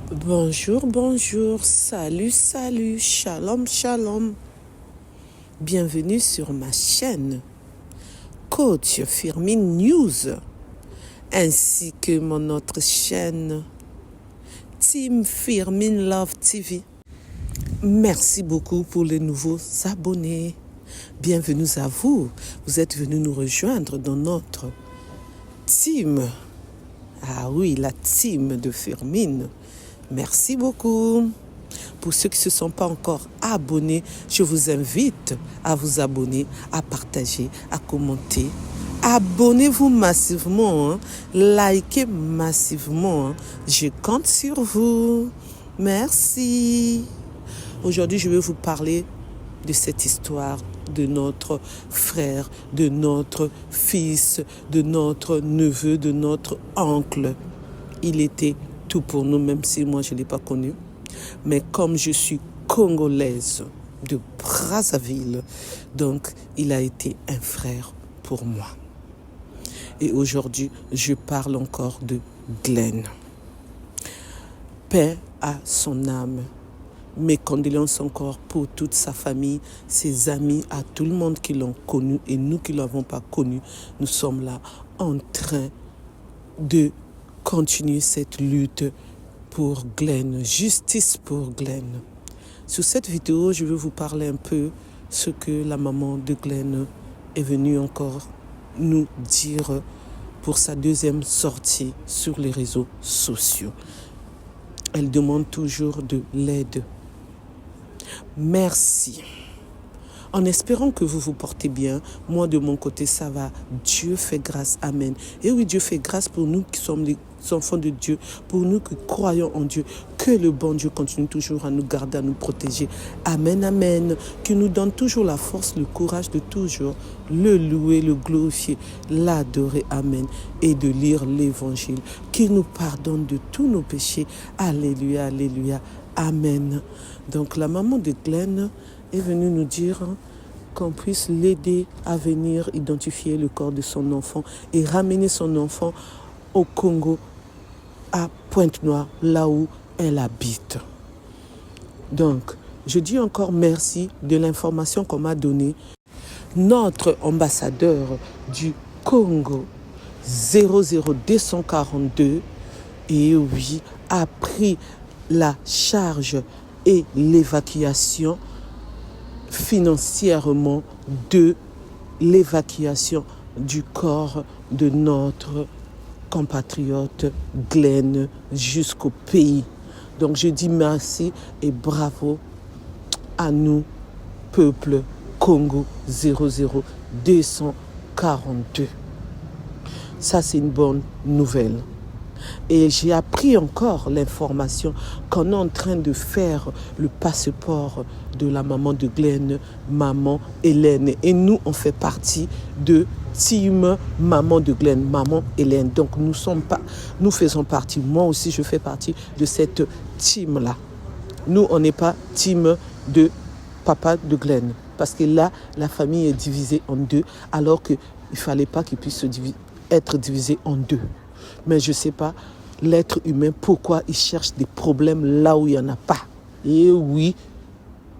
Bonjour, bonjour, salut, salut, shalom, shalom. Bienvenue sur ma chaîne, Coach Firmin News, ainsi que mon autre chaîne, Team Firmin Love TV. Merci beaucoup pour les nouveaux abonnés. Bienvenue à vous. Vous êtes venus nous rejoindre dans notre team. Ah oui, la team de Firmin. Merci beaucoup. Pour ceux qui ne se sont pas encore abonnés, je vous invite à vous abonner, à partager, à commenter. Abonnez-vous massivement, hein. Likez massivement. Hein. Je compte sur vous. Merci. Aujourd'hui, je vais vous parler de cette histoire de notre frère, de notre fils, de notre neveu, de notre oncle. Il était tout pour nous, même si moi je ne l'ai pas connu. Mais comme je suis congolaise de Brazzaville, donc il a été un frère pour moi. Et aujourd'hui, je parle encore de Glenn. Paix à son âme. Mes condoléances encore pour toute sa famille, ses amis, à tout le monde qui l'ont connu et nous qui ne l'avons pas connu. Nous sommes là en train de continuer cette lutte pour Glenn, justice pour Glenn. Sur cette vidéo, je vais vous parler un peu ce que la maman de Glenn est venue encore nous dire pour sa deuxième sortie sur les réseaux sociaux. Elle demande toujours de l'aide. Merci. En espérant que vous vous portez bien, moi de mon côté ça va. Dieu fait grâce, amen. Et oui, Dieu fait grâce pour nous qui sommes les enfants de Dieu, pour nous qui croyons en Dieu. Que le bon Dieu continue toujours à nous garder, à nous protéger. Amen, amen. Qu'il nous donne toujours la force, le courage de toujours le louer, le glorifier, l'adorer, amen. Et de lire l'évangile. Qu'il nous pardonne de tous nos péchés. Alléluia, alléluia, amen. Donc la maman de Glenn est venue nous dire qu'on puisse l'aider à venir identifier le corps de son enfant et ramener son enfant au Congo, à Pointe-Noire, là où elle habite. Donc, je dis encore merci de l'information qu'on m'a donnée. Notre ambassadeur du Congo, 00242, et oui, a pris la charge et l'évacuation financièrement de l'évacuation du corps de notre compatriote Glenn jusqu'au pays. Donc je dis merci et bravo à nous, peuple Congo 00242. Ça, c'est une bonne nouvelle. Et j'ai appris encore l'information qu'on est en train de faire le passeport de la maman de Glenn, maman Hélène. Et nous, on fait partie de team maman de Glenn, maman Hélène. Donc nous faisons partie, moi aussi je fais partie de cette team-là. Nous, on n'est pas team de papa de Glenn. Parce que là, la famille est divisée en deux, alors qu'il ne fallait pas qu'il puisse être divisé en deux. Mais je ne sais pas, l'être humain, pourquoi il cherche des problèmes là où il n'y en a pas. Et oui,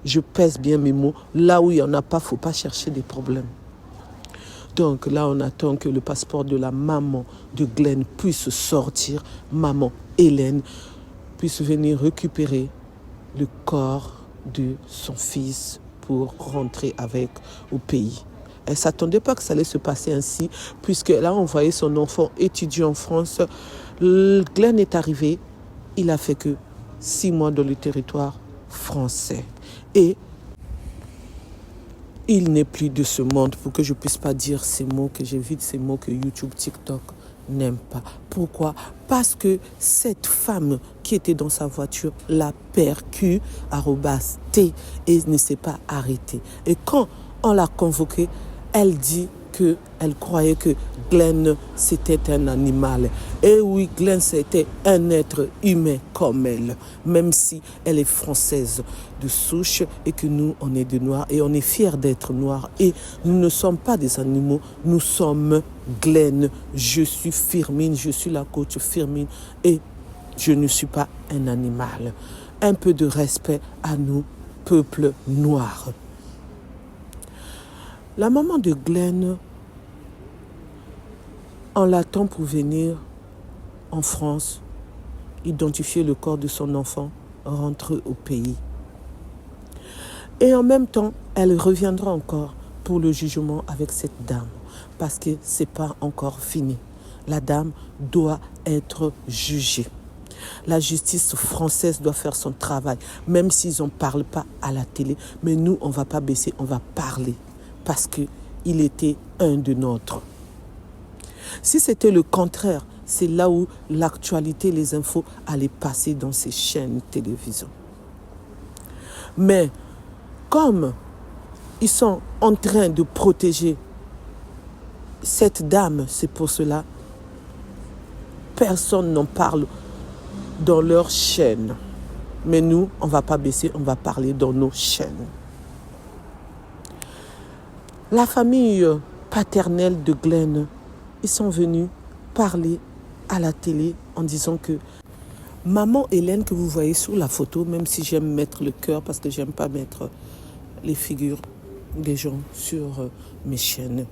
je pèse bien mes mots, là où il n'y en a pas, il ne faut pas chercher des problèmes. Donc là, on attend que le passeport de la maman de Glenn puisse sortir, maman Hélène, puisse venir récupérer le corps de son fils pour rentrer avec au pays. Elle ne s'attendait pas que ça allait se passer ainsi, puisque là, on voyait son enfant étudier en France. Glenn est arrivé, il a fait que 6 mois dans le territoire français. Et il n'est plus de ce monde, pour que je ne puisse pas dire ces mots, que j'évite ces mots que YouTube, TikTok n'aiment pas. Pourquoi ? Parce que cette femme qui était dans sa voiture l'a percu, @T, et ne s'est pas arrêtée. Et quand on l'a convoquée, elle dit qu'elle croyait que Glenn, c'était un animal. Et oui, Glenn, c'était un être humain comme elle, même si elle est française de souche et que nous, on est des Noirs et on est fiers d'être Noirs. Et nous ne sommes pas des animaux, nous sommes Glenn. Je suis Firmin, je suis la coach Firmin. Et Je ne suis pas un animal. Un peu de respect à nous, peuple noir. La maman de Glenn, on l'attend pour venir en France, identifier le corps de son enfant, rentrer au pays. Et en même temps, elle reviendra encore pour le jugement avec cette dame, parce que ce n'est pas encore fini. La dame doit être jugée. La justice française doit faire son travail, même s'ils n'en parlent pas à la télé. Mais nous, on ne va pas baisser, on va parler, parce qu'il était un de nôtres. Si c'était le contraire, c'est là où l'actualité, les infos allaient passer dans ces chaînes de télévision. Mais comme ils sont en train de protéger cette dame, c'est pour cela personne n'en parle dans leur chaîne. Mais nous, on ne va pas baisser, on va parler dans nos chaînes. La famille paternelle de Glenn, ils sont venus parler à la télé en disant que maman Hélène que vous voyez sur la photo, même si j'aime mettre le cœur parce que j'aime pas mettre les figures des gens sur mes chaînes.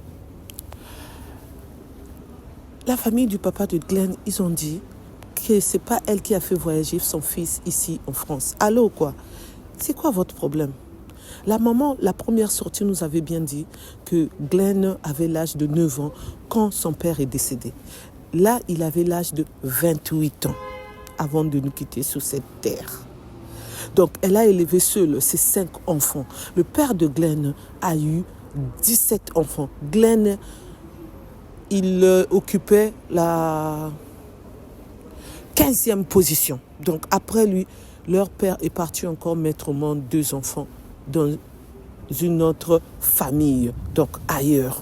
La famille du papa de Glenn, ils ont dit que c'est pas elle qui a fait voyager son fils ici en France. Allô quoi? C'est quoi votre problème? La maman, la première sortie, nous avait bien dit que Glenn avait l'âge de 9 ans quand son père est décédé. Là, il avait l'âge de 28 ans avant de nous quitter sur cette terre. Donc, elle a élevé seule ses 5 enfants. Le père de Glenn a eu 17 enfants. Glenn, il occupait la 15e position. Donc, après lui, leur père est parti encore mettre au monde 2 enfants dans une autre famille, donc ailleurs.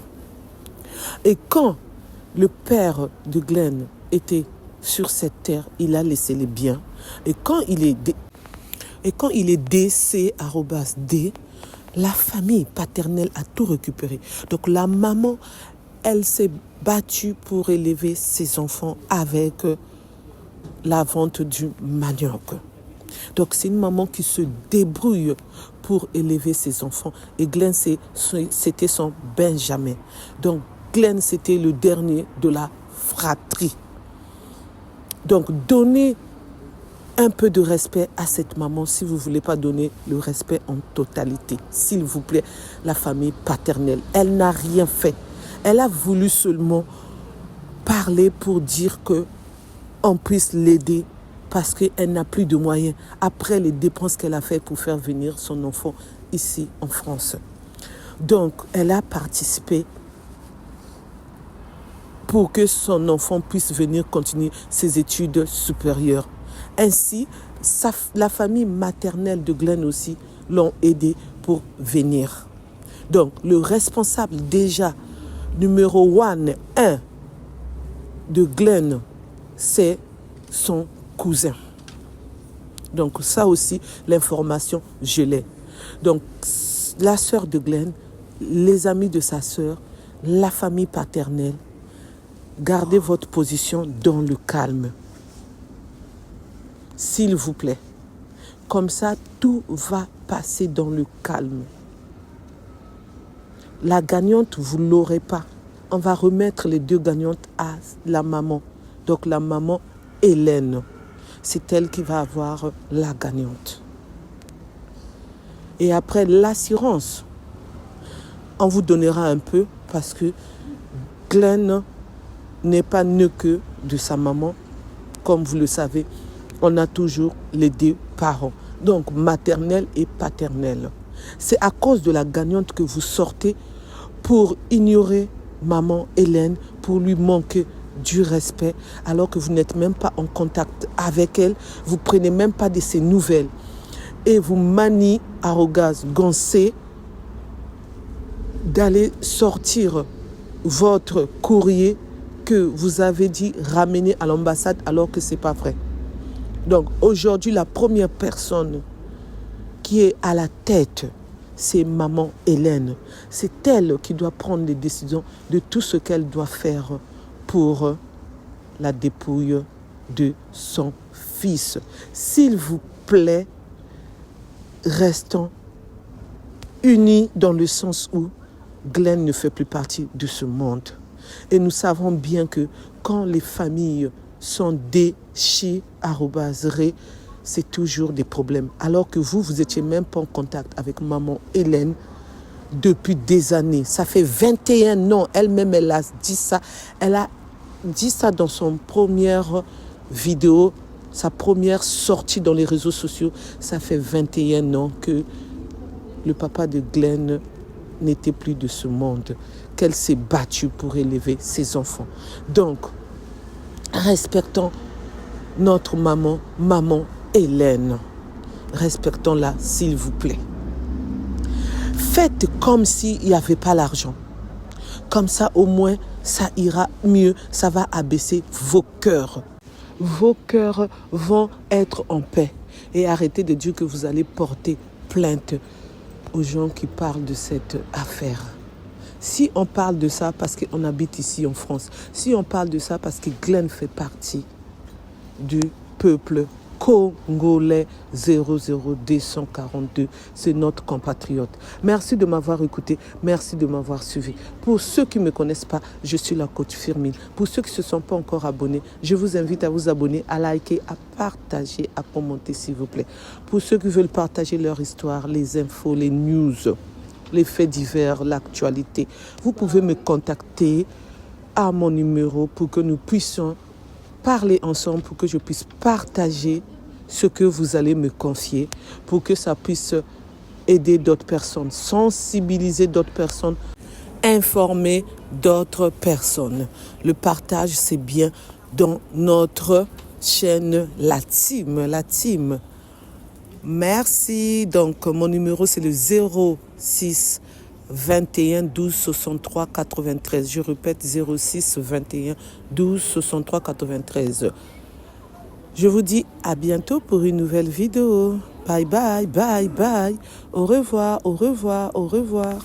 Et quand le père de Glenn était sur cette terre, il a laissé les biens. Et quand il est décès, la famille paternelle a tout récupéré. Donc la maman, elle s'est battue pour élever ses enfants avec la vente du manioc. Donc c'est une maman qui se débrouille pour élever ses enfants. Et Glenn, c'était son Benjamin. Donc Glenn, c'était le dernier de la fratrie. Donc donnez un peu de respect à cette maman si vous ne voulez pas donner le respect en totalité. S'il vous plaît, la famille paternelle. Elle n'a rien fait. Elle a voulu seulement parler pour dire qu'on puisse l'aider parce qu'elle n'a plus de moyens après les dépenses qu'elle a fait pour faire venir son enfant ici en France. Donc, elle a participé pour que son enfant puisse venir continuer ses études supérieures. Ainsi, la famille maternelle de Glenn aussi l'ont aidé pour venir. Donc, le responsable déjà numéro 1 de Glenn, c'est son cousin. Donc, ça aussi, l'information, je l'ai. Donc, la sœur de Glenn, les amis de sa sœur, la famille paternelle, gardez votre position dans le calme. S'il vous plaît. Comme ça, tout va passer dans le calme. La gagnante, vous ne l'aurez pas. On va remettre les 2 gagnantes à la maman. Donc la maman Hélène. C'est elle qui va avoir la gagnante. Et après l'assurance, on vous donnera un peu parce que Glenn n'est pas né que de sa maman. Comme vous le savez, on a toujours les 2 parents. Donc maternelle et paternelle. C'est à cause de la gagnante que vous sortez pour ignorer maman Hélène, pour lui manquer du respect, alors que vous n'êtes même pas en contact avec elle, vous ne prenez même pas de ses nouvelles. Et vous maniez arrogance, gancé, d'aller sortir votre courrier que vous avez dit ramener à l'ambassade alors que ce n'est pas vrai. Donc aujourd'hui, la première personne qui est à la tête, c'est maman Hélène. C'est elle qui doit prendre les décisions de tout ce qu'elle doit faire pour la dépouille de son fils. fils. S'il vous plaît, restons unis dans le sens où Glenn ne fait plus partie de ce monde. Et nous savons bien que quand les familles sont déchirées, c'est toujours des problèmes. Alors que vous étiez même pas en contact avec maman Hélène depuis des années. Ça fait 21 ans. Elle-même, elle a dit ça. Elle a dit ça dans son première vidéo, sa première sortie dans les réseaux sociaux. Ça fait 21 ans que le papa de Glenn n'était plus de ce monde, qu'elle s'est battue pour élever ses enfants. Donc, respectons notre maman Hélène. Respectons-la, s'il vous plaît. Faites comme s'il n'y avait pas l'argent. Comme ça, au moins, ça ira mieux. Ça va abaisser vos cœurs. Vos cœurs vont être en paix. Et arrêtez de dire que vous allez porter plainte aux gens qui parlent de cette affaire. Si on parle de ça parce qu'on habite ici en France, si on parle de ça parce que Glenn fait partie du peuple congolais 00242, c'est notre compatriote. Merci de m'avoir écouté, merci de m'avoir suivi. Pour ceux qui ne me connaissent pas, je suis la coach Firmin. Pour ceux qui ne se sont pas encore abonnés, je vous invite à vous abonner, à liker, à partager, à commenter s'il vous plaît. Pour ceux qui veulent partager leur histoire, les infos, les news, les faits divers, l'actualité, vous pouvez me contacter à mon numéro pour que nous puissions parler ensemble, pour que je puisse partager ce que vous allez me confier, pour que ça puisse aider d'autres personnes, sensibiliser d'autres personnes, informer d'autres personnes. Le partage, c'est bien dans notre chaîne, la team. Merci. Donc, mon numéro, c'est le 06 21 12 63 93. Je répète, 06 21 12 63 93. Je vous dis à bientôt pour une nouvelle vidéo. Bye bye, bye bye. Au revoir, au revoir, au revoir.